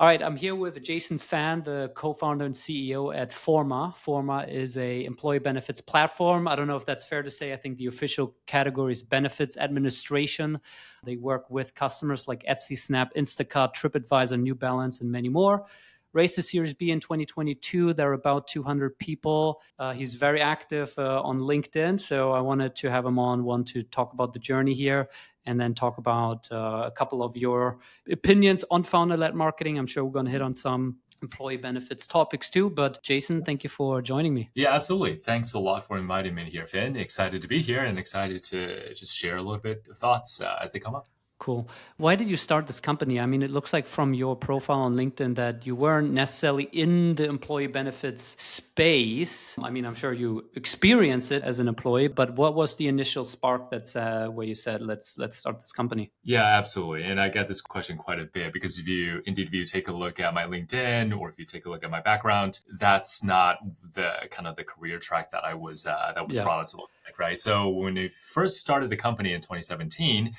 All right, I'm here with Jason Fan, the co-founder and CEO at Forma. Forma is a employee benefits platform. I don't know if that's fair to say. I think the official category is benefits administration. They work with customers like Etsy, Snap, Instacart, TripAdvisor, New Balance, and many more. Raised a Series B in 2022. There are about 200 people. He's very active on LinkedIn, so I wanted to have him on, one, to talk about the journey here, and then talk about a couple of your opinions on founder-led marketing. I'm sure we're going to hit on some employee benefits topics too. But Jason, thank you for joining me. Yeah, absolutely. Thanks a lot for inviting me here, Finn. Excited to be here and excited to just share a little bit of thoughts as they come up. Cool. Why did you start this company? I mean, it looks like from your profile on LinkedIn that you weren't necessarily in the employee benefits space. I mean, I'm sure you experienced it as an employee, but what was the initial spark that's where you said, let's start this company? Yeah, absolutely. And I get this question quite a bit because if you take a look at my LinkedIn or if you take a look at my background, that's not the kind of the career track that I was Yeah. brought up to look like, right? So when we first started the company in 2017,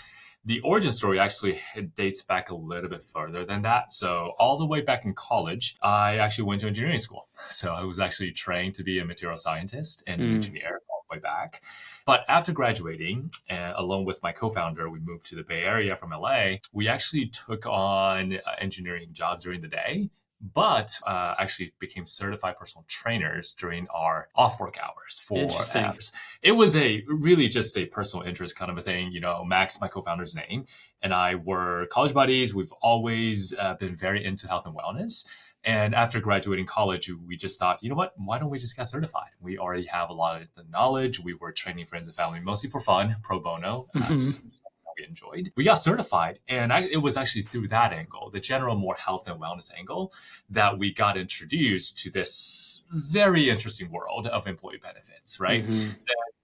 the origin story actually dates back a little bit further than that. So all the way back in college, I actually went to engineering school. So I was actually trained to be a material scientist and an engineer all the way back. But after graduating, along with my co-founder, we moved to the Bay Area from LA. We actually took on engineering jobs during the day, but actually became certified personal trainers during our off-work hours for Interesting. apps. It was a really just a personal interest kind of a thing. You know, Max, my co-founder's name, and I were college buddies. We've always been very into health and wellness. And after graduating college, we just thought, you know what, why don't we just get certified? We already have a lot of the knowledge. We were training friends and family, mostly for fun, pro bono, just something that we enjoyed. We got certified. And it was actually through that angle, the general more health and wellness angle, that we got introduced to this very interesting world of employee benefits, right?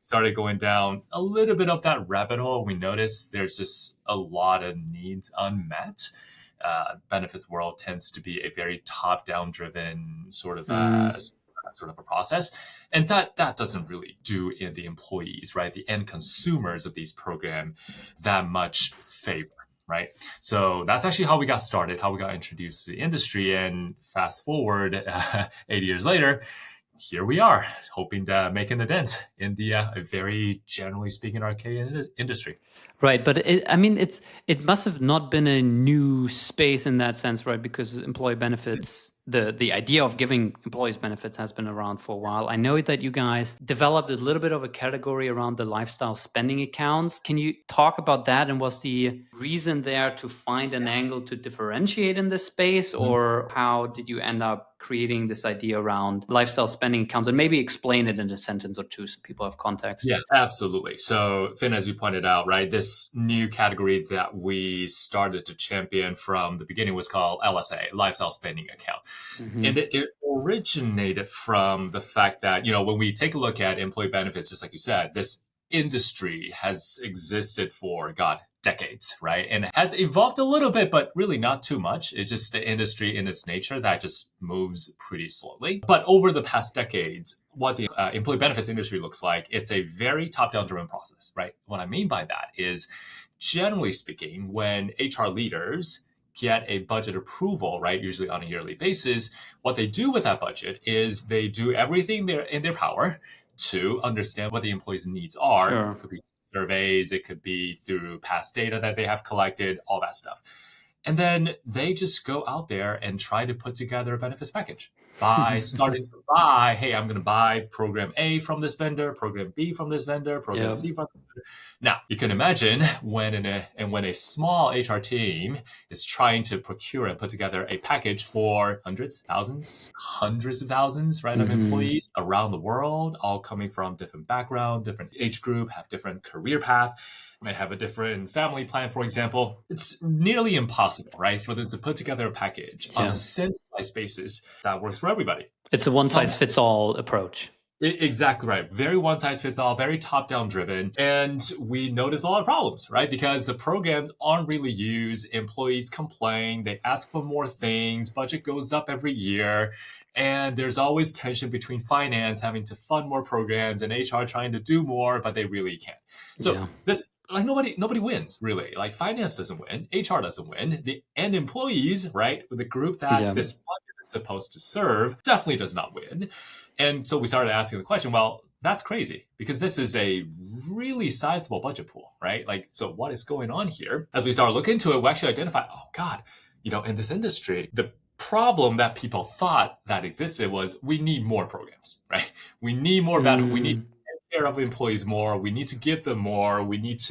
Started going down a little bit of that rabbit hole. We noticed there's just a lot of needs unmet. Benefits world tends to be a very top-down driven sort of a process, and that doesn't really do in the employees, right? The end consumers of these programs that much favor. Right. So that's actually how we got started, how we got introduced to the industry. And fast forward 8 years later, here we are, hoping to make a dent in the very generally speaking archaic industry. Right, but it must have not been a new space in that sense, right? Because employee benefits, the idea of giving employees benefits has been around for a while. I know that you guys developed a little bit of a category around the lifestyle spending accounts. Can you talk about that? And was the reason there to find an angle to differentiate in this space, or how did you end up creating this idea around lifestyle spending accounts? And maybe explain it in a sentence or two so people have context. Yeah, absolutely. So, Finn, as you pointed out, right, this new category that we started to champion from the beginning was called LSA, Lifestyle Spending Account. And it originated from the fact that, you know, when we take a look at employee benefits, just like you said, this industry has existed for, God, decades, right? And it has evolved a little bit, but really not too much. It's just the industry in its nature that just moves pretty slowly. But over the past decades, what the employee benefits industry looks like, it's a very top-down driven process, right? What I mean by that is, generally speaking, when HR leaders get a budget approval, right, usually on a yearly basis, what they do with that budget is they do everything in their power to understand what the employees' needs are. Sure. It could be surveys, it could be through past data that they have collected, all that stuff. And then they just go out there and try to put together a benefits package by starting to buy, hey, I'm going to buy program A from this vendor, program B from this vendor, program C from this vendor. Now, you can imagine when a small HR team is trying to procure and put together a package for hundreds of thousands, right, of employees around the world, all coming from different background, different age group, have different career path, might have a different family plan, for example. It's nearly impossible, right, for them to put together a package on a centralized basis that works for everybody. It's a one-size-fits-all approach. Exactly right. Very one size fits all, very top down driven. And we noticed a lot of problems, right? Because the programs aren't really used. Employees complain, they ask for more things, budget goes up every year. And there's always tension between finance having to fund more programs and HR trying to do more, but they really can't. So Yeah. this like nobody wins really. Like finance doesn't win, HR doesn't win, the end employees, right? The group that Yeah. this budget is supposed to serve definitely does not win. And so we started asking the question, well, that's crazy because this is a really sizable budget pool, right? Like, so what is going on here? As we start looking into it, we actually identify, oh God, in this industry, the problem that people thought that existed was we need more programs, right? We need more bandwidth. We need to take care of employees more. We need to give them more. We need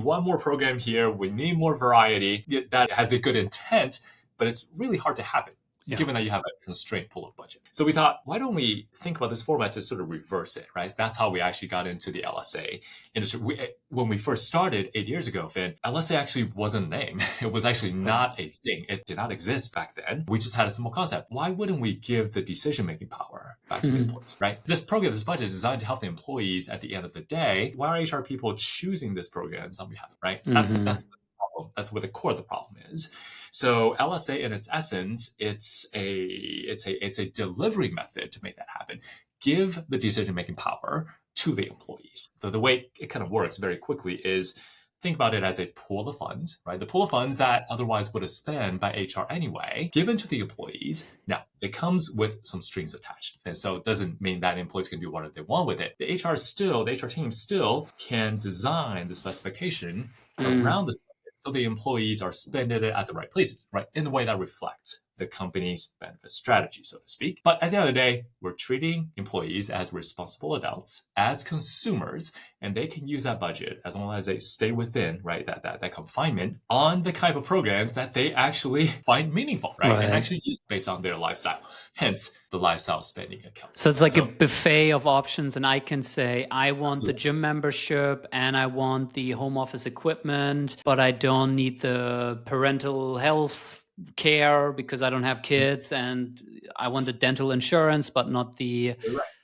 one more program here. We need more variety that has a good intent, but it's really hard to happen. Yeah. Given that you have a constrained pool of budget. So we thought, why don't we think about this format to sort of reverse it, right? That's how we actually got into the LSA industry. When we first started 8 years ago, Finn, LSA actually wasn't a name. It was actually not a thing. It did not exist back then. We just had a simple concept. Why wouldn't we give the decision-making power back to the employees, right? This program, this budget is designed to help the employees at the end of the day. Why are HR people choosing this program on behalf, right? That's the problem. That's where the core of the problem is. So LSA in its essence, it's a delivery method to make that happen. Give the decision-making power to the employees. The way it kind of works very quickly is think about it as a pool of funds, right? The pool of funds that otherwise would have spent by HR anyway, given to the employees. Now, it comes with some strings attached. And so it doesn't mean that employees can do whatever they want with it. The HR team still can design the specification around this so the employees are spending it at the right places, right? In the way that reflects the company's benefit strategy, so to speak. But at the end of the day, we're treating employees as responsible adults, as consumers, and they can use that budget as long as they stay within, right, that confinement on the type of programs that they actually find meaningful, right? And actually use based on their lifestyle. Hence, the lifestyle spending account. So it's like a buffet of options, and I can say, I want the gym membership and I want the home office equipment, but I don't need the parental health care because I don't have kids, and I want the dental insurance, but not the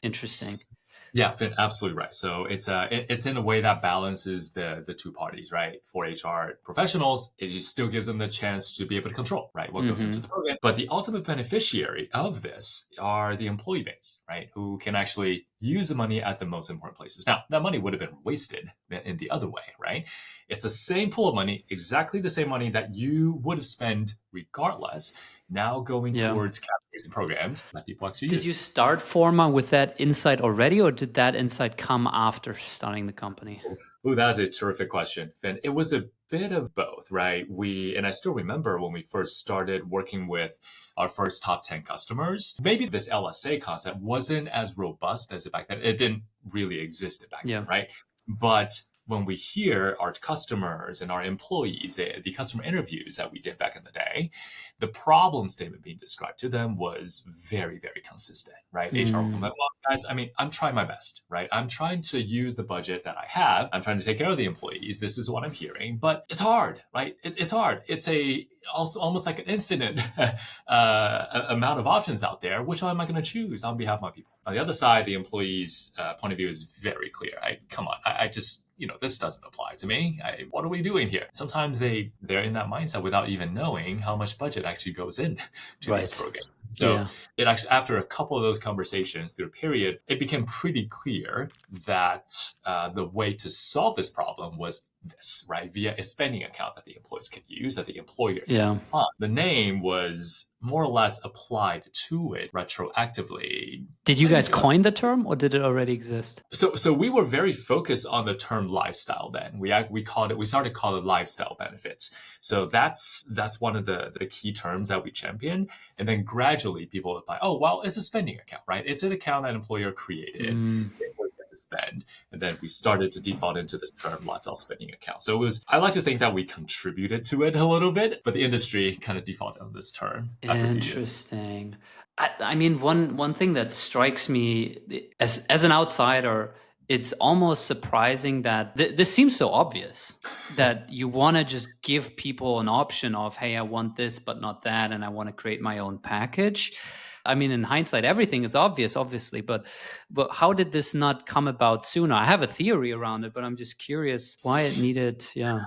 interesting. Yeah, Finn, absolutely right. So it's in a way that balances the two parties, right? For HR professionals, it still gives them the chance to be able to control, right, what goes into the program. But the ultimate beneficiary of this are the employee base, right, who can actually use the money at the most important places. Now, that money would have been wasted in the other way, right? It's the same pool of money, exactly the same money that you would have spent regardless, now going towards categories and programs that people actually use. Did you start Forma with that insight already, or did that insight come after starting the company? Oh, that's a terrific question, Finn. It was a bit of both, right? And I still remember when we first started working with our first top 10 customers, maybe this LSA concept wasn't as robust as it back then. It didn't really exist back then, right? But when we hear our customers and our employees, the customer interviews that we did back in the day, the problem statement being described to them was very, very consistent, right? HR will come like, well, guys, I mean, I'm trying my best, right? I'm trying to use the budget that I have. I'm trying to take care of the employees. This is what I'm hearing, but it's hard, right? It's hard. It's also almost like an infinite amount of options out there. Which one am I going to choose on behalf of my people? On the other side, the employee's point of view is very clear. Come on, I just, this doesn't apply to me. What are we doing here? Sometimes they're in that mindset without even knowing how much budget actually goes in to this program. So it actually, after a couple of those conversations through a period, it became pretty clear that the way to solve this problem was this, right? Via a spending account that the employees could use, that the employer can fund. The name was more or less applied to it retroactively. Did you guys coin the term, or did it already exist? So we were very focused on the term lifestyle then. We started calling it lifestyle benefits. So that's one of the key terms that we championed. And then gradually people would apply, oh, well, it's a spending account, right? It's an account that an employer created. Spend, and then we started to default into this term lifestyle spending account. So I like to think that we contributed to it a little bit, but the industry kind of defaulted on this term. Interesting. I mean, one thing that strikes me as an outsider, it's almost surprising that this seems so obvious that you want to just give people an option of, hey, I want this but not that, and I want to create my own package. I mean, in hindsight, everything is obvious, obviously, but how did this not come about sooner? I have a theory around it, but I'm just curious why it needed. Yeah.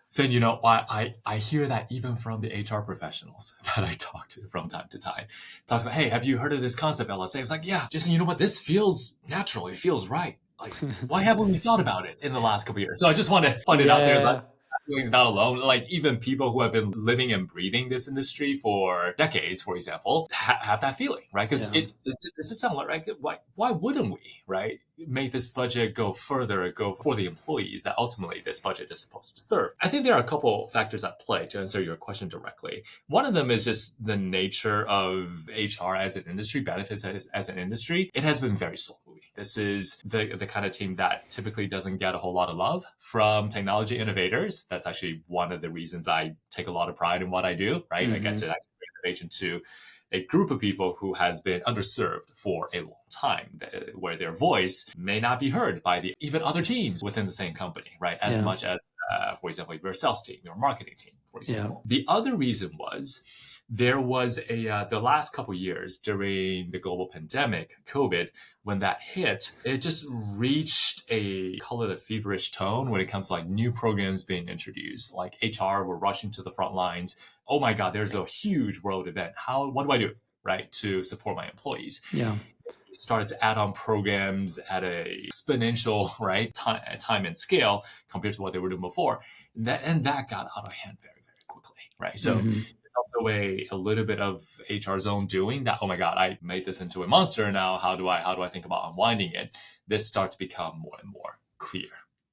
Finn, I hear that even from the HR professionals that I talk to from time to time. Talks about, hey, have you heard of this concept, LSA? It's like, yeah, Jason, you know what? This feels natural. It feels right. Like, why haven't we thought about it in the last couple of years? So I just want to put it out there. Like, he's not alone. Like, even people who have been living and breathing this industry for decades, for example, have that feeling, right? Because it's a sound like, why wouldn't we, right? Make this budget go further, go for the employees that ultimately this budget is supposed to serve. I think there are a couple factors at play to answer your question directly. One of them is just the nature of HR as an industry, benefits as an industry. It has been very slow moving. This is the kind of team that typically doesn't get a whole lot of love from technology innovators. That's actually one of the reasons I take a lot of pride in what I do, right? I get to actually bring innovation to a group of people who has been underserved for a long time, where their voice may not be heard by the even other teams within the same company, right? As much as, for example, your sales team, your marketing team, for example. The other reason was there was the last couple of years during the global pandemic, COVID, when that hit, it just reached call it a feverish tone when it comes to like new programs being introduced. Like HR were rushing to the front lines. Oh my God, there's a huge world event. What do I do, right, to support my employees? Yeah. Started to add on programs at a exponential, right, time and scale compared to what they were doing before. And that got out of hand very, very quickly, right? So it's also a little bit of HR's own doing that, oh my God, I made this into a monster now. How do I think about unwinding it? This starts to become more and more clear.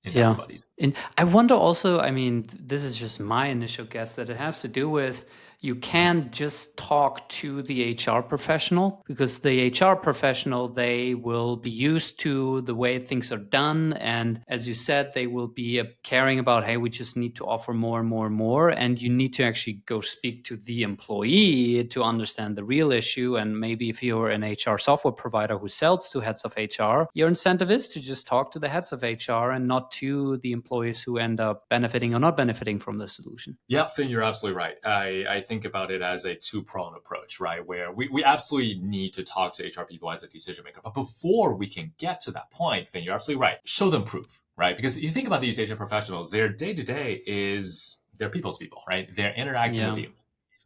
And I wonder also, I mean, this is just my initial guess, that it has to do with you can't just talk to the HR professional, because the HR professional, they will be used to the way things are done. And as you said, they will be caring about, hey, we just need to offer more and more and more. And you need to actually go speak to the employee to understand the real issue. And maybe if you're an HR software provider who sells to heads of HR, your incentive is to just talk to the heads of HR and not to the employees who end up benefiting or not benefiting from the solution. Yeah, Finn, you're absolutely right. I think about it as a two-pronged approach, right? Where we absolutely need to talk to HR people as a decision maker. But before we can get to that point, Finn, you're absolutely right. Show them proof, right? Because you think about these HR professionals, their day-to-day is they're people's people, right? They're interacting with you.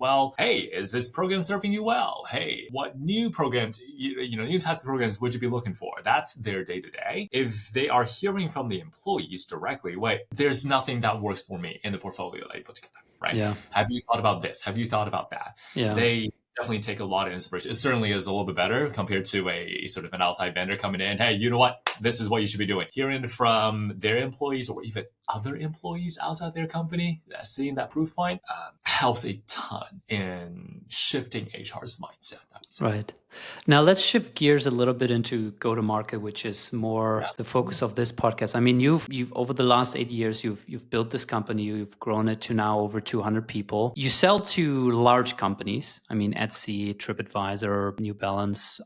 Well, hey, is this program serving you well? Hey, what new programs, new types of programs would you be looking for? That's their day-to-day. If they are hearing from the employees directly, wait, there's nothing that works for me in the portfolio that you put together, right? Yeah. Have you thought about this? Have you thought about that? Yeah. They definitely take a lot of inspiration. It certainly is a little bit better compared to a sort of an outside vendor coming in. Hey, you know what? This is what you should be doing. Hearing from their employees or even other employees outside their company, seeing that proof point helps a ton in shifting HR's mindset, I would say. Right. Now let's shift gears a little bit into go-to-market, which is more the focus of this podcast. I mean, you've over the last 8 years, you've built this company, you've grown it to now over 200 people. You sell to large companies. I mean, Etsy, TripAdvisor, New Balance.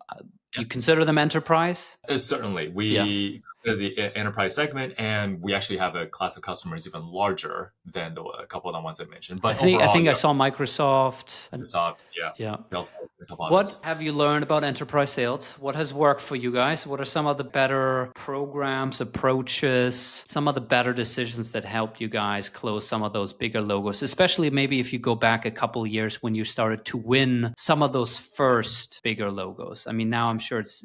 You consider them enterprise? Certainly. We consider the enterprise segment, and we actually have a class of customers even larger than a couple of the ones I mentioned. But I think I saw Microsoft. Salesforce, what have you learned about enterprise sales? What has worked for you guys? What are some of the better programs, approaches, some of the better decisions that helped you guys close some of those bigger logos? Especially maybe if you go back a couple of years when you started to win some of those first bigger logos. I mean, now I'm sure it's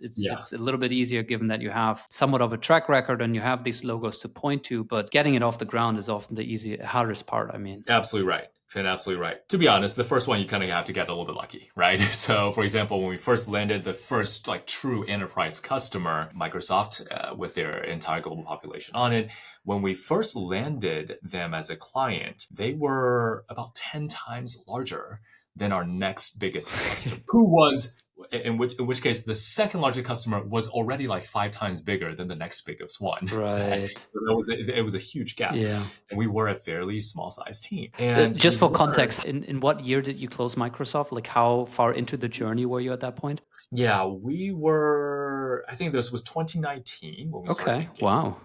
a little bit easier given that you have somewhat of a track record and you have these logos to point to, but getting it off the ground is often the hardest part. I mean, absolutely right. Finn, absolutely right. To be honest, the first one you kind of have to get a little bit lucky, right? So, for example, when we first landed the first true enterprise customer, Microsoft, with their entire global population on it, when we first landed them as a client, they were about 10 times larger than our next biggest customer, who was, in which case the second largest customer was already 5 times bigger than the next biggest one. Right. So it was a huge gap. Yeah. And we were a fairly small sized team. And just for context, in what year did you close Microsoft? How far into the journey were you at that point? Yeah, we were, I think this was 2019 when we started. Okay. Wow.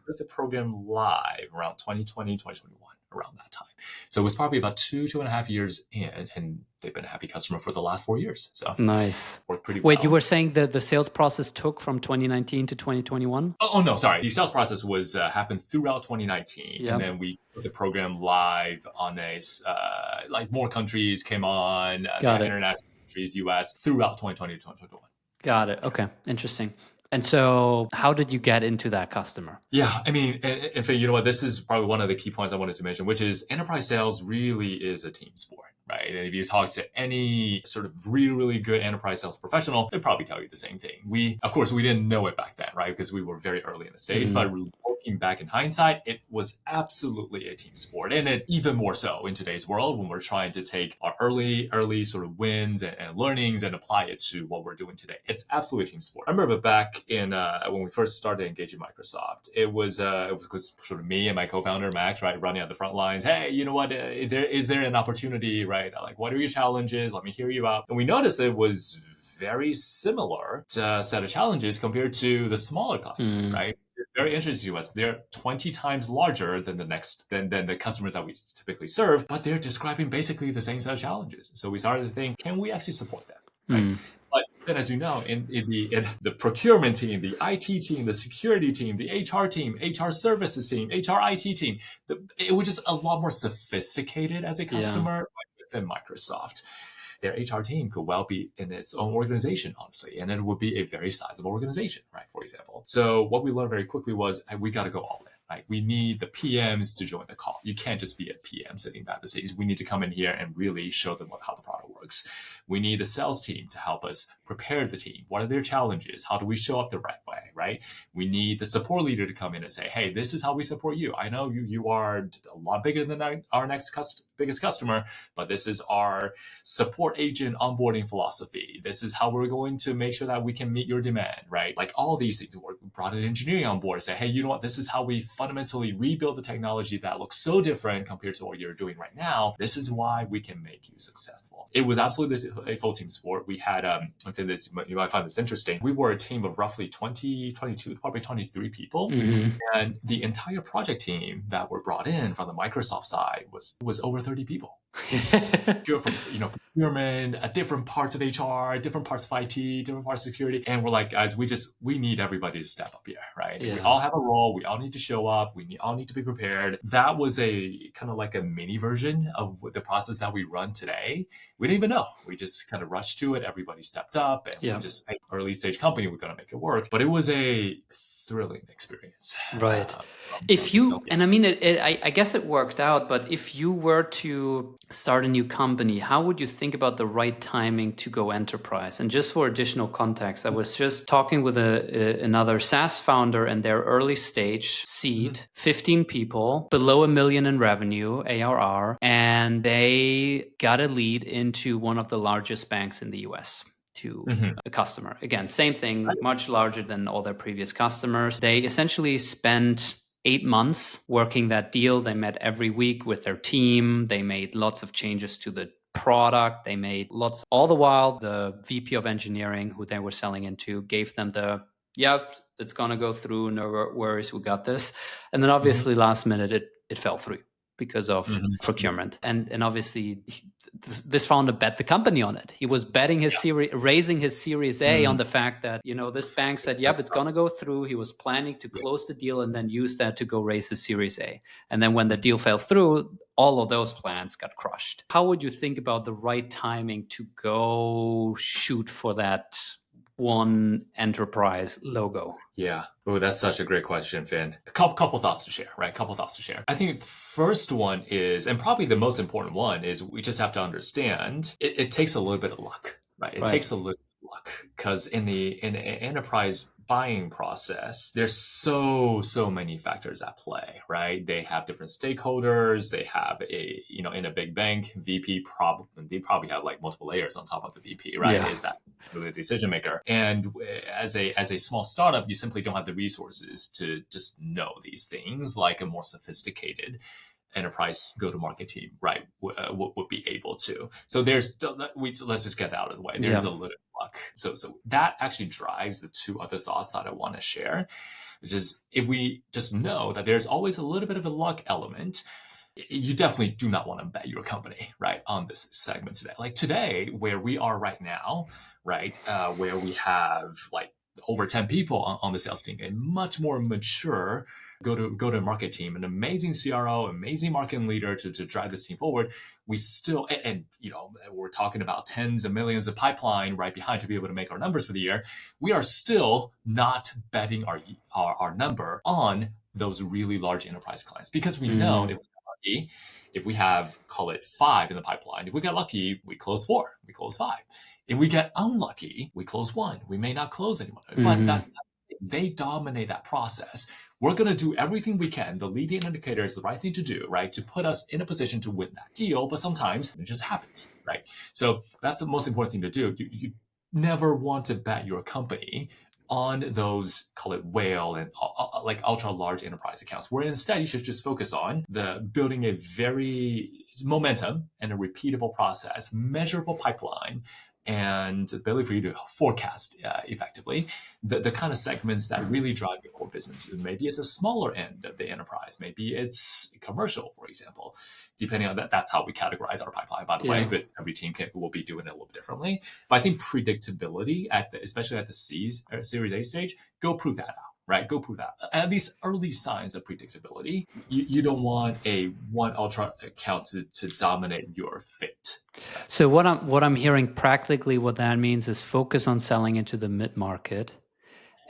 put the program live around 2020, 2021, around that time. So it was probably about 2.5 years in, and they've been a happy customer for the last 4 years. So nice. worked pretty Wait, well. you were saying that the sales process took from 2019 to 2021? Oh no, sorry. The sales process was happened throughout 2019, Yep. and then we put the program live on like more countries came on, international countries, US, throughout 2020 to 2021. Got it. Okay, interesting. And so how did you get into that customer? Yeah, I mean, in fact, you know what? This is probably one of the key points I wanted to mention, which is enterprise sales really is a team sport, right? And if you talk to any sort of really, really good enterprise sales professional, they'd probably tell you the same thing. Of course, we didn't know it back then, right? Because we were very early in the stage, but looking back in hindsight, it was absolutely a team sport. And it even more so in today's world when we're trying to take our early sort of wins and learnings and apply it to what we're doing today. It's absolutely a team sport. I remember back in when we first started engaging Microsoft, it was sort of me and my co-founder Max, right, running at the front lines. Hey, you know what? Is there an opportunity, right? Like, what are your challenges? Let me hear you out. And we noticed it was very similar set of challenges compared to the smaller clients, right? It's very interesting to us. They're 20 times larger than the customers that we typically serve, but they're describing basically the same set of challenges. So we started to think, can we actually support them? Right? But then, as you know, in the procurement team, the IT team, the security team, the HR team, HR services team, HR IT team, it was just a lot more sophisticated as a customer than Microsoft. Their HR team could well be in its own organization, honestly, and it would be a very sizable organization, right? For example. So what we learned very quickly was, hey, we got to go all in. Right? We need the PMs to join the call. You can't just be a PM sitting back the scenes. We need to come in here and really show them how the product works. We need the sales team to help us prepare the team. What are their challenges? How do we show up the right way, right? We need the support leader to come in and say, hey, this is how we support you. I know you are a lot bigger than our next biggest customer, but this is our support agent onboarding philosophy. This is how we're going to make sure that we can meet your demand, right? Like all these things. We brought an engineering on board and say, hey, you know what? This is how we fundamentally rebuild the technology that looks so different compared to what you're doing right now. This is why we can make you successful. It was absolutely a full team sport. We had, I think that you might find this interesting. We were a team of roughly 20, 22, probably 23 people. And the entire project team that were brought in from the Microsoft side was over 30 people. From procurement, different parts of HR, different parts of IT, different parts of security, and we're like, guys, we need everybody to step up here, right? We all have a role. We all need to show up. All need to be prepared. That was a kind of like a mini version of the process that we run today. We didn't even know. We just kind of rushed to it. Everybody stepped up, and we just early stage company. We're gonna make it work. But it was a thrilling experience, right? And I mean, I guess it worked out, but if you were to start a new company, how would you think about the right timing to go enterprise? And just for additional context, I was just talking with another SaaS founder and their early stage seed, 15 people, below $1 million in revenue, ARR, and they got a lead into one of the largest banks in the US. To a customer. Again, same thing, much larger than all their previous customers. They essentially spent 8 months working that deal. They met every week with their team. They made lots of changes to the product. They made all the while the VP of engineering who they were selling into gave them it's going to go through. No worries. We got this. And then obviously last minute, it fell through because of procurement. And obviously this founder bet the company on it. He was betting raising his Series A on the fact that, this bank said, it's going to go through. He was planning to close the deal and then use that to go raise his Series A. And then when the deal fell through, all of those plans got crushed. How would you think about the right timing to go shoot for that one enterprise logo? Yeah. Oh, that's such a great question, Finn. A couple thoughts to share, right? I think the first one is, and probably the most important one is, we just have to understand it takes a little bit of luck, right? It takes a little bit of luck because in the enterprise buying process, there's so many factors at play, right? They have different stakeholders. They have in a big bank, VP they probably have like multiple layers on top of the VP, right? Is that really the decision maker? And as a small startup, you simply don't have the resources to just know these things like a more sophisticated enterprise go-to-market team, right, would be able to. So let's just get that out of the way. There's a little luck. So that actually drives the two other thoughts that I want to share. which is if we just know that there's always a little bit of a luck element, you definitely do not want to bet your company, right, on this segment today. Like today, where we are right now, right, where we have like over 10 people on the sales team, a much more mature go-to-market team, an amazing CRO, amazing marketing leader to drive this team forward. We still, and we're talking about tens of millions of pipeline right behind to be able to make our numbers for the year. We are still not betting our number on those really large enterprise clients because we know if we have, call it 5 in the pipeline, if we get lucky, we close 4, we close 5. If we get unlucky, we close 1. We may not close anyone, but they dominate that process. We're going to do everything we can. The leading indicator is the right thing to do, right? To put us in a position to win that deal, but sometimes it just happens, right? So that's the most important thing to do. You never want to bet your company on those, call it whale and like ultra large enterprise accounts, where instead you should just focus on the building a very momentum and a repeatable process, measurable pipeline, and ability for you to forecast effectively the kind of segments that really drive your core business. Maybe it's a smaller end of the enterprise. Maybe it's commercial, for example. Depending on that, that's how we categorize our pipeline, by the way, but every team will be doing it a little bit differently. But I think predictability, especially at the Series A stage, go prove that out. Right, go prove that. At least early signs of predictability. You don't want a one ultra account to dominate your fit. So what I'm hearing practically, what that means is focus on selling into the mid-market.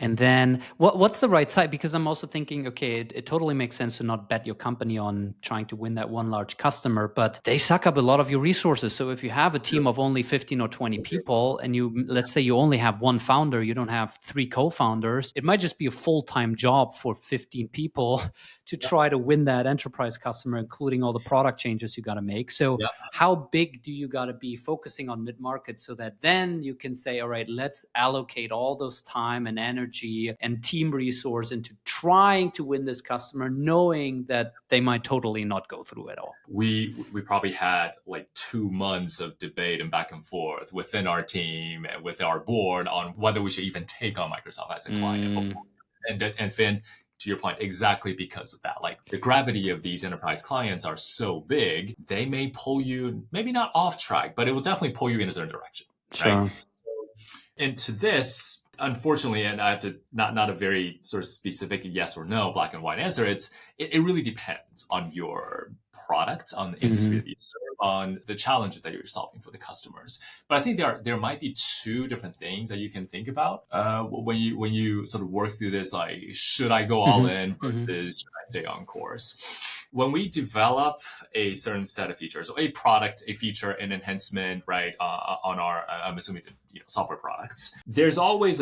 And then what's the right side? Because I'm also thinking, okay, it totally makes sense to not bet your company on trying to win that one large customer, but they suck up a lot of your resources. So if you have a team of only 15 or 20 people and let's say you only have one founder, you don't have 3 co-founders, it might just be a full-time job for 15 people to try to win that enterprise customer, including all the product changes you got to make. So how big do you got to be focusing on mid-market so that then you can say, all right, let's allocate all those time and energy and team resource into trying to win this customer, knowing that they might totally not go through at all? We probably had like 2 months of debate and back and forth within our team and with our board on whether we should even take on Microsoft as a client. And Finn, to your point, exactly because of that. Like the gravity of these enterprise clients are so big, they may pull you, maybe not off track, but it will definitely pull you in a certain direction. Sure. Right? So, and to this, unfortunately, and I have to not a very sort of specific yes or no, black and white answer. It really depends on your product, on the industry that you serve, on the challenges that you're solving for the customers. But I think there might be 2 different things that you can think about when you sort of work through this. Like, should I go all in versus should I stay on course? When we develop a certain set of features, or a product, a feature, an enhancement, right, on our, I'm assuming, software products, there's always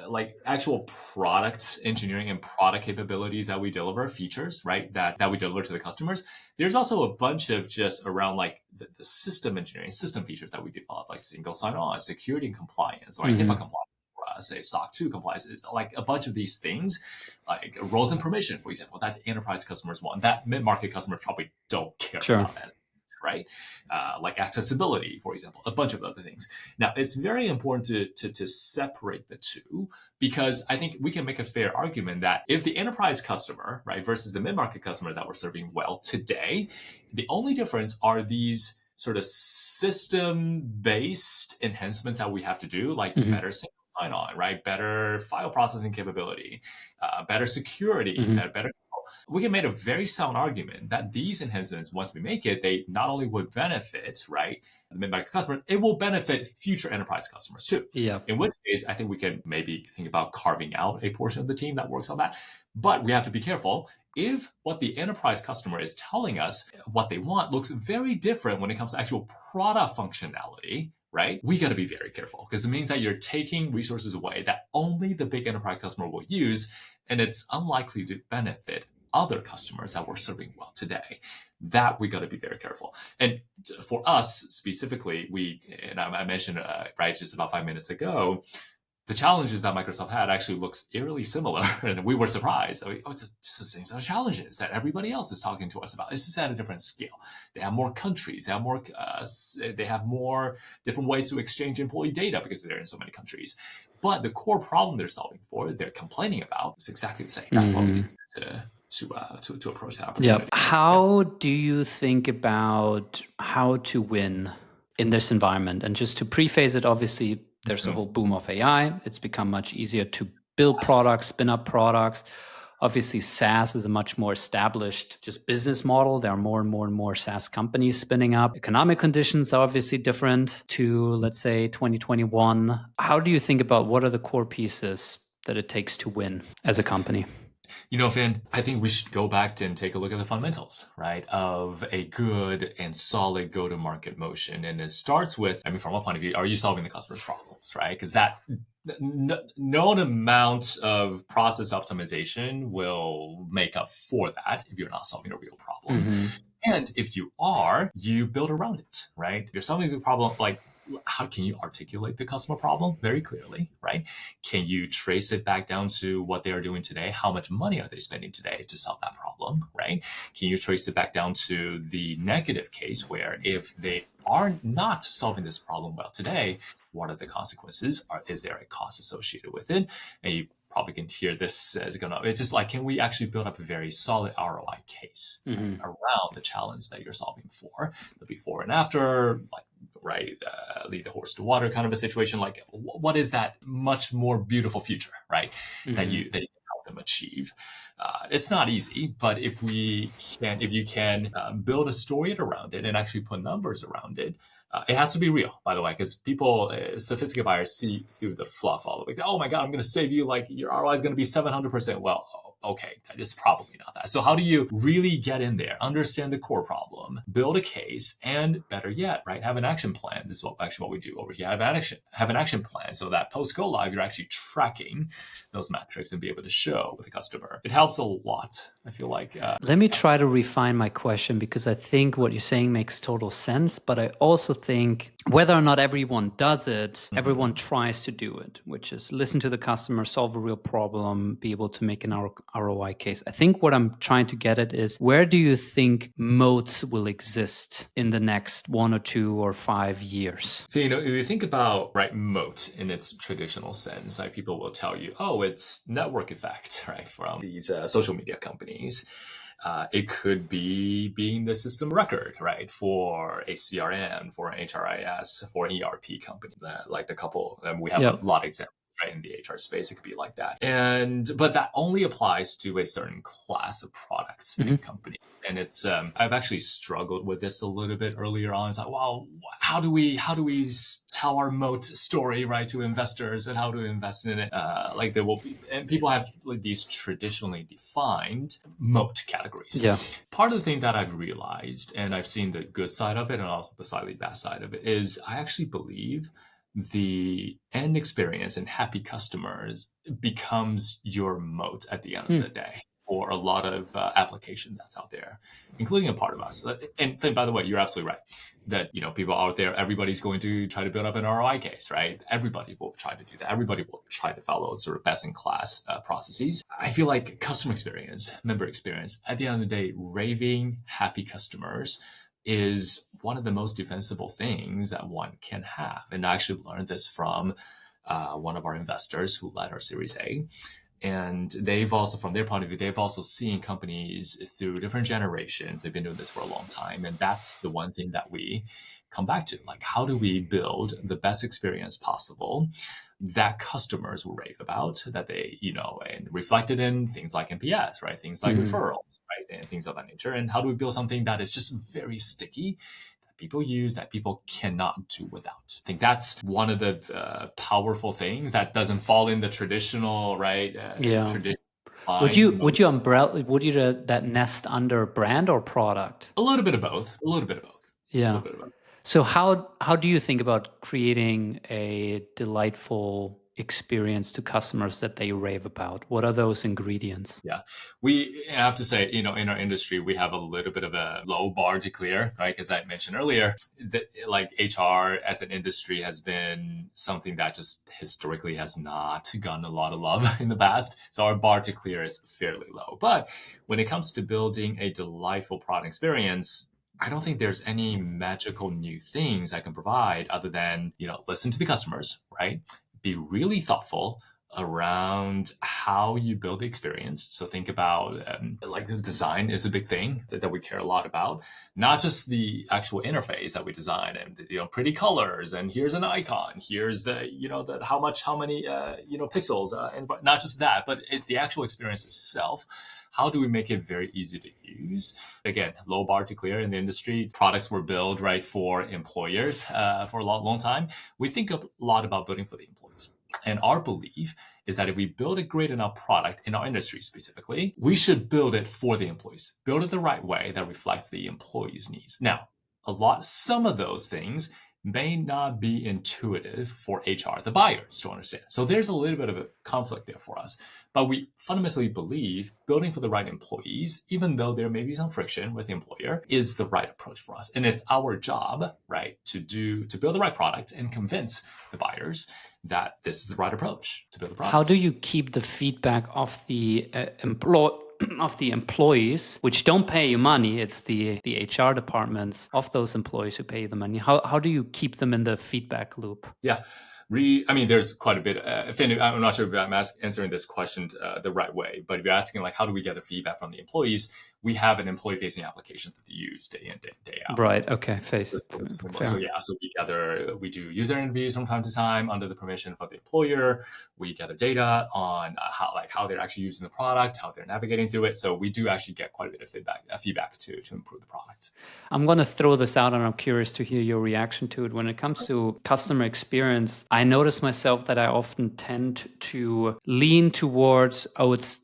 like actual product engineering and product capabilities that we deliver, features, right, that we deliver to the customers. There's also a bunch of just around like the system engineering, system features that we develop, like single sign-on, security and compliance, or HIPAA compliance. Say SOC 2 compliance, is like a bunch of these things, like roles and permission, for example, that the enterprise customers want, that mid-market customers probably don't care about as, right? Like accessibility, for example, a bunch of other things. Now, it's very important to separate the 2, because I think we can make a fair argument that if the enterprise customer, right, versus the mid-market customer that we're serving well today, the only difference are these sort of system-based enhancements that we have to do, like better sign-on, right? Better file processing capability, better security, better control. We can make a very sound argument that these enhancements, once we make it, they not only would benefit, right, the mid-market customer, it will benefit future enterprise customers too. Yeah. In which case, I think we can maybe think about carving out a portion of the team that works on that. But we have to be careful. If what the enterprise customer is telling us, what they want, looks very different when it comes to actual product functionality, right? We got to be very careful, because it means that you're taking resources away that only the big enterprise customer will use, and it's unlikely to benefit other customers that we're serving well today. That we got to be very careful. And for us specifically, I mentioned right just about 5 minutes ago, The challenges that Microsoft had actually looks eerily similar, and we were surprised. I mean, oh, it's the same set of challenges that everybody else is talking to us about. It's just at a different scale. They have more countries. They have more different ways to exchange employee data because they're in so many countries. But the core problem they're solving for, they're complaining about, is exactly the same. That's why we decided to approach that opportunity. How do you think about how to win in this environment? And just to preface it, obviously, there's a whole boom of AI. It's become much easier to build products, spin up products. Obviously, SaaS is a much more established just business model. There are more and more SaaS companies spinning up. Economic conditions are obviously different to, let's say, 2021. How do you think about what are the core pieces that it takes to win as a company? Finn, I think we should go back and take a look at the fundamentals, right, of a good and solid go-to-market motion. And it starts with, from a point of view, are you solving the customer's problems, right? Because that no amount of process optimization will make up for that if you're not solving a real problem. And if you are, you build around it, right? You're solving the problem, like, how can you articulate the customer problem very clearly, right? Can you trace it back down to what they are doing today? How much money are they spending today to solve that problem, right? Can you trace it back down to the negative case where if they are not solving this problem well today, what are the consequences? Is there a cost associated with it? And you probably can hear this as going on. It's just like, can we actually build up a very solid ROI case around the challenge that you're solving for, the before and after, like, right, lead the horse to water kind of a situation. Like, what is that much more beautiful future, right, that you can help them achieve? It's not easy, but if you can build a story around it and actually put numbers around it. It has to be real, by the way, because people, sophisticated buyers, see through the fluff all the way. Oh my God, I'm going to save you, like, your ROI is going to be 700%. Well, okay, it's probably not that. So how do you really get in there, understand the core problem, build a case, and better yet, right, have an action plan? This is what we do over here. Have an action plan so that post go live, you're actually tracking those metrics and be able to show with the customer. It helps a lot, I feel like. Let me try to refine my question, because I think what you're saying makes total sense, but I also think whether or not everyone does it, everyone tries to do it, which is listen to the customer, solve a real problem, be able to make an ROI case. I think what I'm trying to get at is, where do you think moats will exist in the next 1 or 2 or 5 years? So, if you think about, right, moat in its traditional sense, like, people will tell you, oh, it's network effect, right, from these social media companies. It could be being the system record, right, for a CRM, for an HRIS, for an ERP company, like the couple. We have a lot of examples. Right, in the HR space, it could be like that. But that only applies to a certain class of products in a company. And it's I've actually struggled with this a little bit earlier on. It's like, well, how do we tell our moat story, right, to investors, and how to invest in it? Like, there will be, and people have, like, these traditionally defined moat categories. Yeah. Part of the thing that I've realized, and I've seen the good side of it and also the slightly bad side of it, is I actually believe the end experience and happy customers becomes your moat at the end of the day, for a lot of application that's out there, including a part of us. And by the way, you're absolutely right that, people out there, everybody's going to try to build up an ROI case, right? Everybody will try to do that. Everybody will try to follow sort of best in class processes. I feel like customer experience, member experience, at the end of the day, raving happy customers is one of the most defensible things that one can have. And I actually learned this from one of our investors who led our Series A. And they've also, from their point of view, they've also seen companies through different generations. They've been doing this for a long time. And that's the one thing that we come back to. Like, how do we build the best experience possible that customers will rave about, that they, and reflected in things like NPS, right? Things like referrals, right? And things of that nature. And how do we build something that is just very sticky, that people use, that people cannot do without? I think that's one of the powerful things that doesn't fall in the traditional, right? Traditional. Would you that nest under brand or product? A little bit of both. Yeah. A little bit of both. So how do you think about creating a delightful experience to customers that they rave about? What are those ingredients? Yeah, we have to say, in our industry, we have a little bit of a low bar to clear, right? As I mentioned earlier, like HR as an industry has been something that just historically has not gotten a lot of love in the past. So our bar to clear is fairly low. But when it comes to building a delightful product experience, I don't think there's any magical new things I can provide other than, listen to the customers, right? Be really thoughtful around how you build the experience. So think about like the design is a big thing that we care a lot about, not just the actual interface that we design and pretty colors and here's an icon, here's the how many pixels and not just that, but the actual experience itself. How do we make it very easy to use? Again, low bar to clear in the industry. Products were built right for employers for a long time. We think a lot about building for the employees. And our belief is that if we build a great enough product in our industry specifically, we should build it for the employees, build it the right way that reflects the employees' needs. Now, some of those things may not be intuitive for HR, the buyers, to understand. So there's a little bit of a conflict there for us. But we fundamentally believe building for the right employees, even though there may be some friction with the employer, is the right approach for us. And it's our job, right, to build the right product and convince the buyers that this is the right approach to build the product. How do you keep the feedback of the employees, which don't pay you money? It's the HR departments of those employees who pay you the money. How do you keep them in the feedback loop? Yeah. There's quite a bit. I'm not sure if I'm answering this question the right way, but if you're asking like, how do we gather feedback from the employees? We have an employee-facing application that they use day in, day out. Right. Okay. So we do user interviews from time to time under the permission of the employer. We gather data on how they're actually using the product, how they're navigating through it. So we do actually get quite a bit of feedback to improve the product. I'm going to throw this out, and I'm curious to hear your reaction to it. When it comes to customer experience, I notice myself that I often tend to lean towards, it's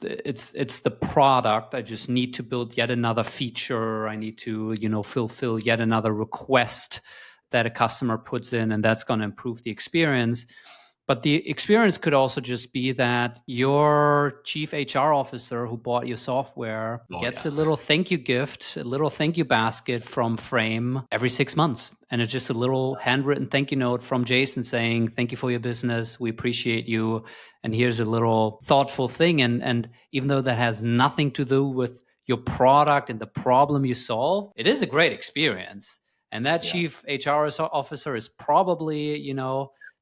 the product. I just need to build yet another feature. I need to, fulfill yet another request that a customer puts in, and that's going to improve the experience. But the experience could also just be that your chief HR officer who bought your software gets a little thank you gift, a little thank you basket from Frame every 6 months. And it's just a little handwritten thank you note from Jason saying, thank you for your business. We appreciate you. And here's a little thoughtful thing. And even though that has nothing to do with your product and the problem you solve, it is a great experience. And that chief HR officer is probably,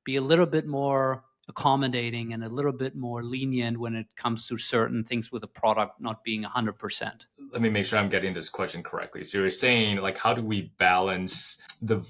be a little bit more accommodating and a little bit more lenient when it comes to certain things with a product not being 100%. Let me make sure I'm getting this question correctly. So you're saying, like, how do we balance the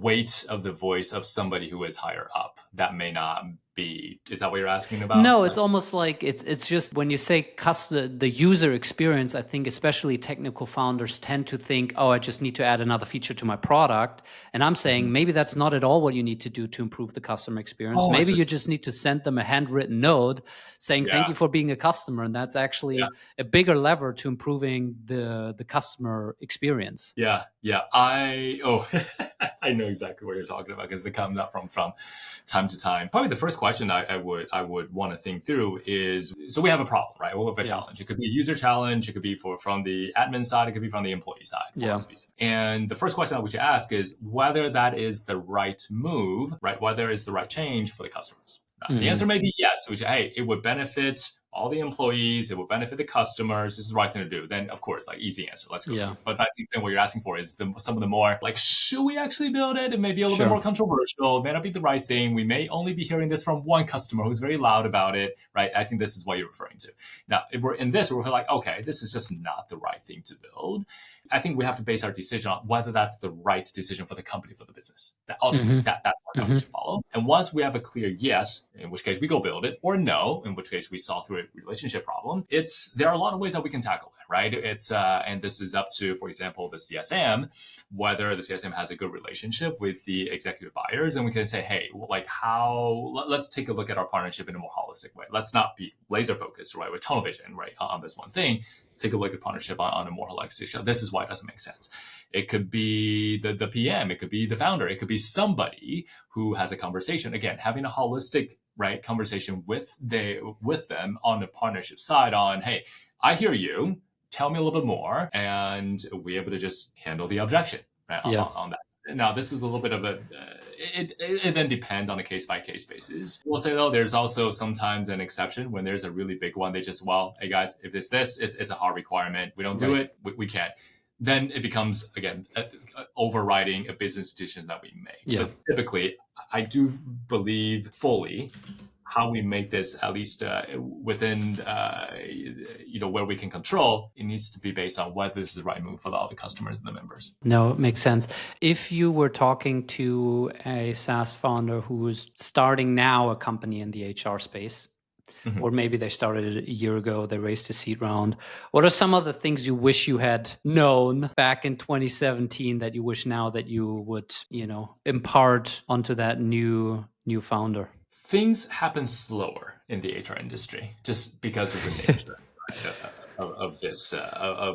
weight of the voice of somebody who is higher up that may not be? Is that what you're asking about? No, it's almost like it's just when you say the user experience, I think especially technical founders tend to think, oh, I just need to add another feature to my product. And I'm saying maybe that's not at all what you need to do to improve the customer experience. Maybe you just need to send them a handwritten note saying thank you for being a customer. And that's actually a bigger lever to improving the customer experience. Yeah. I know exactly what you're talking about because it comes up from time to time. Probably the first question I would want to think through is, so we have a problem, right? We have a challenge. It could be a user challenge. It could be from the admin side. It could be from the employee side. And the first question I would ask is whether that is the right move, right? Whether it's the right change for the customers. The answer may be yes, which, hey, it would benefit all the employees, it will benefit the customers, this is the right thing to do. Then, of course, like easy answer, let's go. Through. But I think then what you're asking for is some of the more like, should we actually build it? It may be a little bit more controversial. It may not be the right thing. We may only be hearing this from one customer who's very loud about it, right? I think this is what you're referring to. Now, if we're in this, we're like, okay, this is just not the right thing to build. I think we have to base our decision on whether that's the right decision for the company, for the business. That ultimately, that's what we should follow. And once we have a clear yes, in which case we go build it, or no, in which case we solve through a relationship problem. There are a lot of ways that we can tackle it, right? And this is up to, for example, the CSM, whether the CSM has a good relationship with the executive buyers, and we can say, hey, like let's take a look at our partnership in a more holistic way. Let's not be laser focused, right, with tunnel vision, right, on this one thing. Let's take a look at partnership on a more holistic show. This is why it doesn't make sense. It could be the PM, it could be the founder, it could be somebody who has a conversation. Again, having a holistic right, conversation with them on the partnership side on, hey, I hear you, tell me a little bit more, and we're able to just handle the objection, right, on that. Now, this is a little bit of a, it then depends on a case-by-case basis. We'll say, though, there's also sometimes an exception when there's a really big one. They just, well, hey, guys, if it's this, it's a hard requirement. We don't do it, we can't. Then it becomes, again, overriding a business decision that we make. Yeah. But typically, I do believe fully how we make this, at least within where we can control, it needs to be based on whether this is the right move for all the customers and the members. No, it makes sense. If you were talking to a SaaS founder who's starting now a company in the HR space, or maybe they started it a year ago, they raised a seed round, what are some of the things you wish you had known back in 2017 that you wish now that you would, impart onto that new founder? Things happen slower in the HR industry just because of the nature of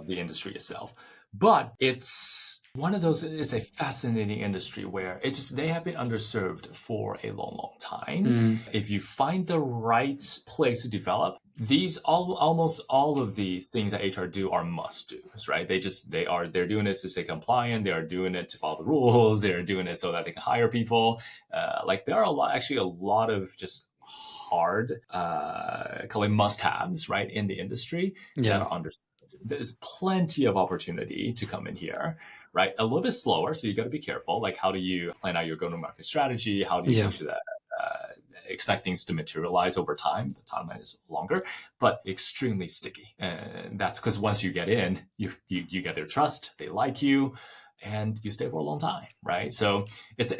the industry itself. But it's one of those, it's a fascinating industry where they have been underserved for a long, long time. If you find the right place to develop, almost all of the things that HR do are must-dos, right? They're doing it to stay compliant. They are doing it to follow the rules. They're doing it so that they can hire people. There are a lot of just hard, call it must-haves, right, in the industry that are understood. There's plenty of opportunity to come in here, right? A little bit slower, so you got to be careful. Like, how do you plan out your go-to-market strategy? How do you make sure that expect things to materialize over time? The timeline is longer, but extremely sticky. And that's because once you get in, you get their trust, they like you, and you stay for a long time, right? So it's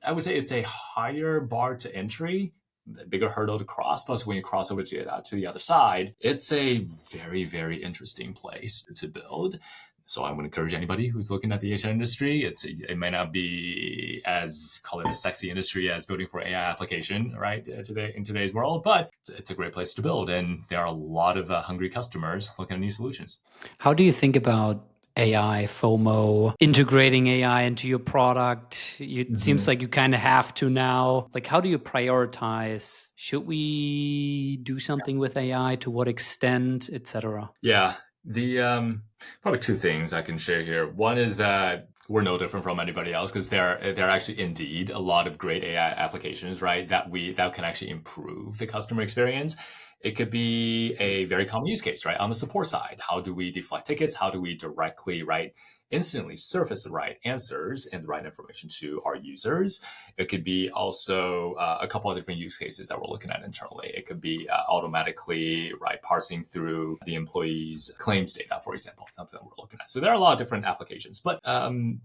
I would say it's a higher bar to entry, a bigger hurdle to cross. Plus, when you cross over to the other side, it's a very, very interesting place to build. So I would encourage anybody who's looking at the HR industry. It may not be as, call it a sexy industry as building for AI application, right, in today's world, but it's a great place to build. And there are a lot of hungry customers looking at new solutions. How do you think about AI, FOMO, integrating AI into your product? It seems like you kind of have to now. Like, how do you prioritize? Should we do something with AI? To what extent, etc.? Yeah, the probably two things I can share here. One is that we're no different from anybody else because there are actually indeed a lot of great AI applications, right, that can actually improve the customer experience. It could be a very common use case, right? On the support side, how do we deflect tickets? How do we directly, right, instantly surface the right answers and the right information to our users? It could be also a couple of different use cases that we're looking at internally. It could be automatically, right, parsing through the employees' claims data, for example, something that we're looking at. So there are a lot of different applications, but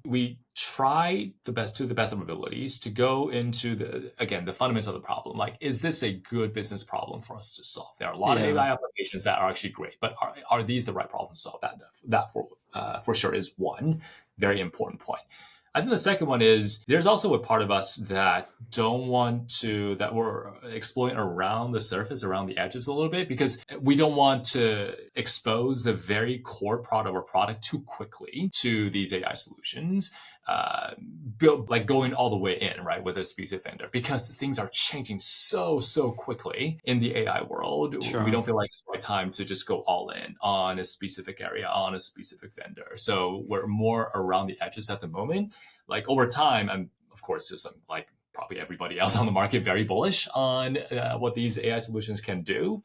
we try to the best of our abilities to go into the fundamentals of the problem. Like, is this a good business problem for us to solve? There are a lot of AI applications that are actually great, but are these the right problems to solve? That for sure is one very important point. I think the second one is there's also a part of us that we're exploring around the surface, around the edges a little bit, because we don't want to expose the very core part of our product too quickly to these AI solutions. Going all the way in, right, with a specific vendor, because things are changing so quickly in the AI world. Sure. We don't feel like it's the right time to just go all in on a specific area, on a specific vendor. So we're more around the edges at the moment. Like, over time, I'm, of course, just like probably everybody else on the market, very bullish on what these AI solutions can do.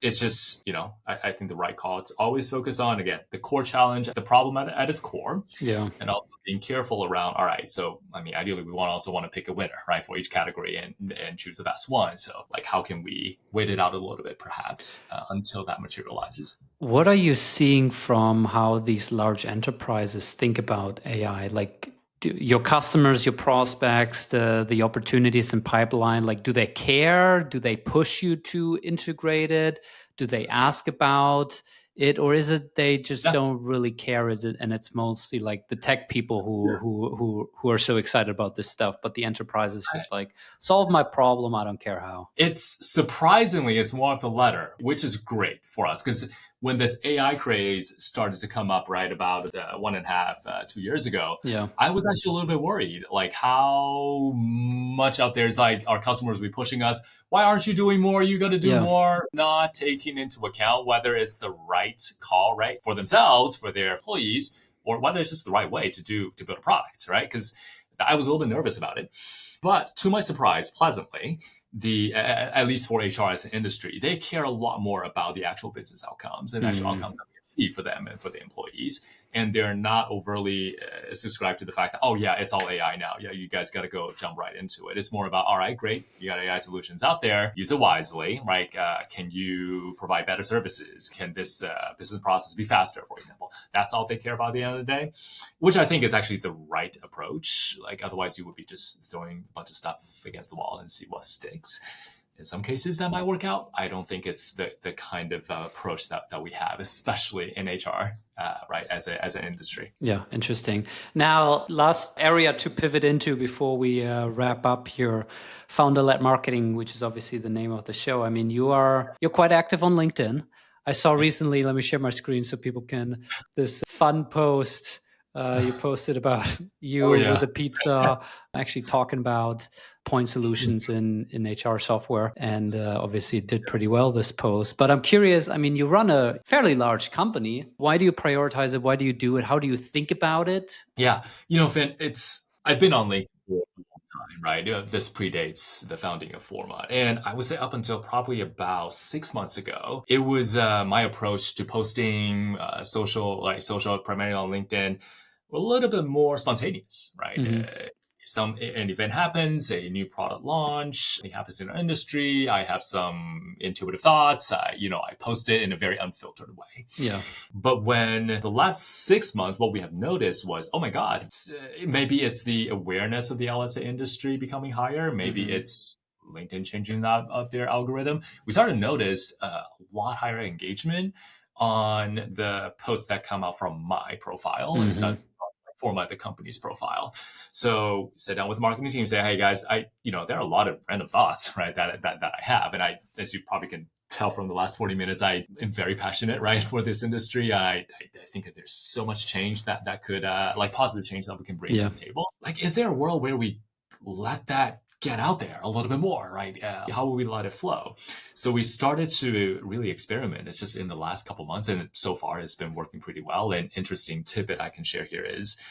It's just, I think the right call to always focus on, again, the core challenge, the problem at its core. Yeah. And also being careful around, all right, so, ideally, we also want to pick a winner, right, for each category and choose the best one. So, how can we wait it out a little bit, perhaps, until that materializes? What are you seeing from how these large enterprises think about AI? Like, your customers, your prospects, the opportunities in pipeline, do they care? Do they push you to integrate it? Do they ask about it? Or is it they just don't really care? And it's mostly like the tech people who are so excited about this stuff, but the enterprise is just solve my problem, I don't care how. It's more of the latter, which is great for us because when this AI craze started to come up, right, about 1.5, 2 years ago, Yeah. I was actually a little bit worried, like how much out there is like our customers will be pushing us. Why aren't you doing more? You got to do Yeah. more, not taking into account whether it's the right call, right, for themselves, for their employees, or whether it's just the right way to build a product, right? Because I was a little bit nervous about it. But to my surprise, pleasantly, at least for HR as an industry, they care a lot more about the actual business outcomes and actual outcomes that we achieve for them and for the employees. And they're not overly subscribed to the fact that, oh yeah, it's all AI now. Yeah, you guys got to go jump right into it. It's more about, all right, great, you got AI solutions out there, use it wisely, right? Can you provide better services? Can this business process be faster, for example? That's all they care about at the end of the day, which I think is actually the right approach. Like otherwise you would be just throwing a bunch of stuff against the wall and see what sticks. In some cases that might work out. I don't think it's the kind of approach that we have, especially in HR, right, as an industry. Yeah, interesting. Now, last area to pivot into before we wrap up here, founder-led marketing, which is obviously the name of the show. I mean, you're quite active on LinkedIn. I saw recently, let me share my screen so people can, this fun post you posted about you with the pizza, actually talking about point solutions in HR software. And obviously it did pretty well, this post. But I'm curious, I mean, you run a fairly large company. Why do you prioritize it? Why do you do it? How do you think about it? Yeah, Finn, I've been on LinkedIn for a long time, right? This predates the founding of Forma. And I would say up until probably about 6 months ago, it was my approach to posting social primarily on LinkedIn, a little bit more spontaneous, right? An event happens, a new product launch, it happens in our industry. I have some intuitive thoughts. I post it in a very unfiltered way. Yeah. But when the last 6 months, what we have noticed was, oh my God, maybe it's the awareness of the LSA industry becoming higher. Maybe it's LinkedIn changing up their algorithm. We started to notice a lot higher engagement on the posts that come out from my profile instead of Forma, the company's profile. So sit down with the marketing team, say, hey guys, there are a lot of random thoughts, right, that I have. And as you probably can tell from the last 40 minutes, I am very passionate, right, for this industry. I think that there's so much change that could, like positive change that we can bring to the table. Like, is there a world where we let that get out there a little bit more, right? How will we let it flow? So we started to really experiment. It's just in the last couple months, and so far it's been working pretty well. An interesting tidbit I can share here is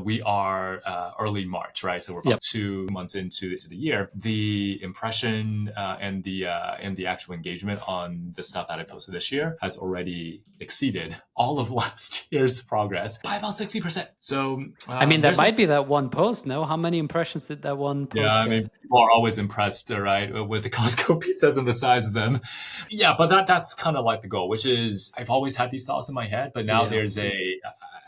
we are early March, right? So we're about 2 months into the year. The impression and the actual engagement on the stuff that I posted this year has already exceeded all of last year's progress by about 60%. So I mean, that might be that one post. No, how many impressions did that one post get? I mean, people are always impressed, right, with the Costco pizzas and the size of them. Yeah, but that's kind of like the goal, which is I've always had these thoughts in my head, but now there's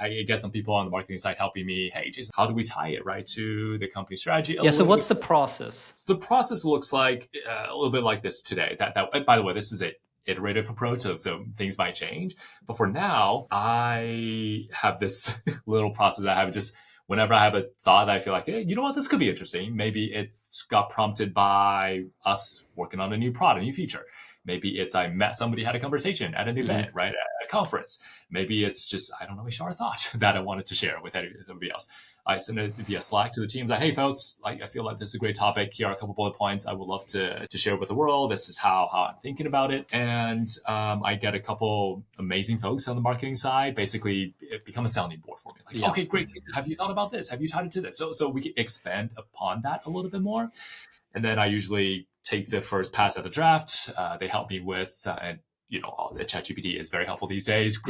I guess some people on the marketing side helping me, hey, Jason, how do we tie it, right, to the company strategy? So what's the process? So the process looks like a little bit like this today. That by the way, this is an iterative approach, so things might change. But for now, I have this little process I have just whenever I have a thought, I feel like, hey, you know what, this could be interesting. Maybe it's got prompted by us working on a new product, a new feature. Maybe it's I met somebody, had a conversation at an event, right, at a conference. Maybe it's just, I don't know, a HR thought that I wanted to share with somebody else. I send it via Slack to the teams like, hey, folks, like I feel like this is a great topic. Here are a couple bullet points I would love to share with the world. This is how I'm thinking about it. And I get a couple amazing folks on the marketing side. Basically, it becomes a sounding board for me. Like, okay, great. Have you thought about this? Have you tied it to this? So we can expand upon that a little bit more. And then I usually take the first pass at the draft. They help me with, and the ChatGPT is very helpful these days.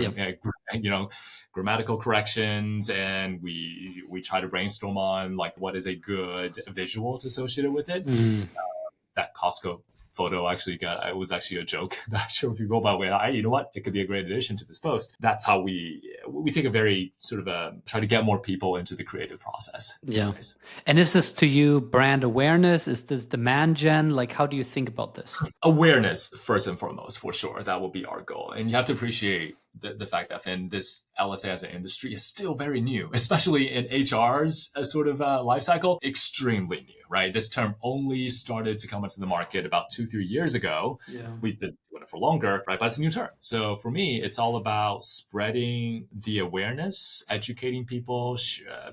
Grammatical corrections, and we try to brainstorm on like what is a good visual to associate it with it. That Costco photo it was actually a joke that I showed people, but you know what, it could be a great addition to this post. That's how we take a very sort of try to get more people into the creative process. And is this to you brand awareness? Is this demand gen? Like, how do you think about this? Awareness first and foremost, for sure. That will be our goal. And you have to appreciate the fact that, Finn, this LSA as an industry is still very new, especially in HR's sort of life cycle, extremely new, right? This term only started to come into the market about 2-3 years ago. Yeah. We've been doing it for longer, right? But it's a new term. So for me, it's all about spreading the awareness, educating people,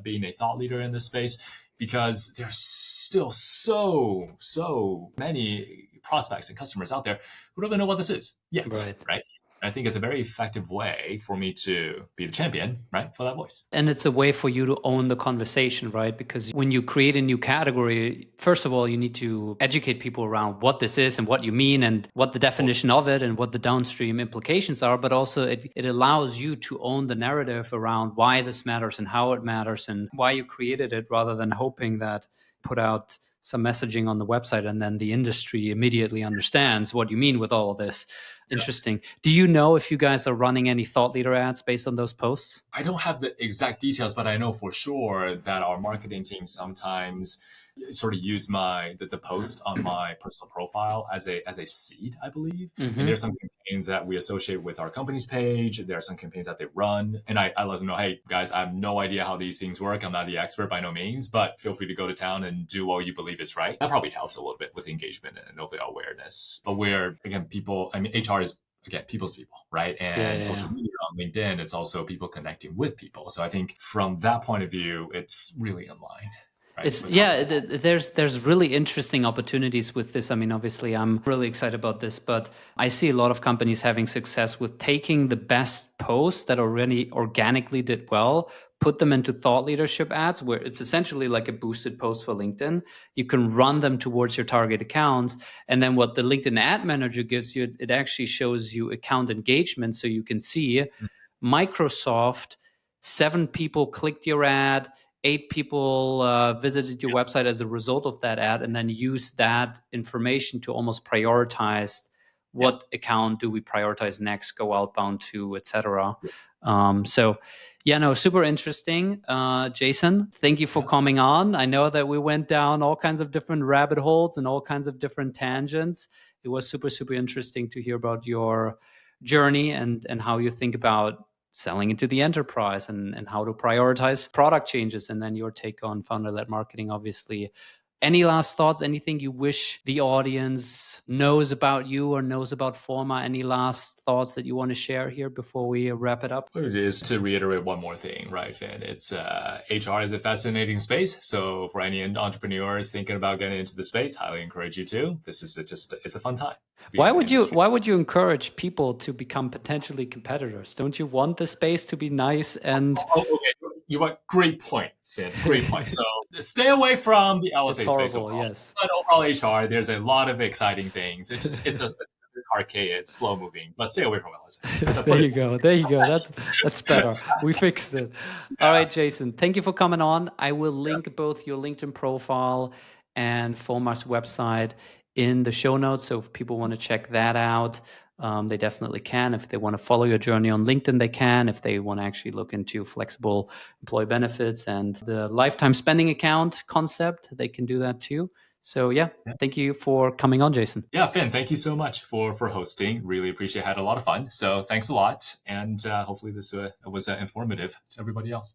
being a thought leader in this space, because there's still so many prospects and customers out there who don't even know what this is yet, right? I think it's a very effective way for me to be the champion, right, for that voice. And it's a way for you to own the conversation, right? Because when you create a new category, first of all, you need to educate people around what this is and what you mean and what the definition of it and what the downstream implications are. But also it allows you to own the narrative around why this matters and how it matters and why you created it, rather than hoping that put out some messaging on the website and then the industry immediately understands what you mean with all of this. Interesting. Yeah. Do you know if you guys are running any thought leader ads based on those posts? I don't have the exact details, but I know for sure that our marketing team sometimes sort of use the post on my personal profile as a seed, I believe. Mm-hmm. And there's some campaigns that we associate with our company's page. There are some campaigns that they run. And I let them know, hey, guys, I have no idea how these things work. I'm not the expert by no means, but feel free to go to town and do what you believe is right. That probably helps a little bit with engagement and overall awareness. But HR is, again, people's people, right? And social media on LinkedIn, it's also people connecting with people. So I think from that point of view, it's really in line. Right? There's really interesting opportunities with this. I mean, obviously, I'm really excited about this, but I see a lot of companies having success with taking the best posts that already organically did well, put them into thought leadership ads, where it's essentially like a boosted post for LinkedIn. You can run them towards your target accounts. And then what the LinkedIn ad manager gives you, it actually shows you account engagement. So you can see Microsoft, 7 people clicked your ad, 8 people visited your website as a result of that ad, and then use that information to almost prioritize what account do we prioritize next, go outbound to, etc. Super interesting. Jason, thank you for coming on. I know that we went down all kinds of different rabbit holes and all kinds of different tangents. It was super interesting to hear about your journey and how you think about selling into the enterprise and how to prioritize product changes, and then your take on founder-led marketing, obviously. Any last thoughts? Anything you wish the audience knows about you or knows about Forma? Any last thoughts that you want to share here before we wrap it up? It is to reiterate one more thing, right, Finn? It's HR is a fascinating space. So for any entrepreneurs thinking about getting into the space, highly encourage you to. This is it's a fun time. Why would you encourage people to become potentially competitors? Don't you want the space to be nice and? Okay. You want great point, Finn. Great point. So stay away from the LSA space overall. Yes. But overall HR, there's a lot of exciting things. It's a archaic, it's slow moving, but stay away from LSA. There you go. That's better. We fixed it. All right, Jason. Thank you for coming on. I will link both your LinkedIn profile and Forma's website in the show notes. So if people want to check that out, they definitely can. If they want to follow your journey on LinkedIn, they can. If they want to actually look into flexible employee benefits and the lifetime spending account concept, they can do that too. So thank you for coming on, Jason. Yeah, Finn, thank you so much for hosting. Really appreciate it. Had a lot of fun. So thanks a lot. And hopefully this was informative to everybody else.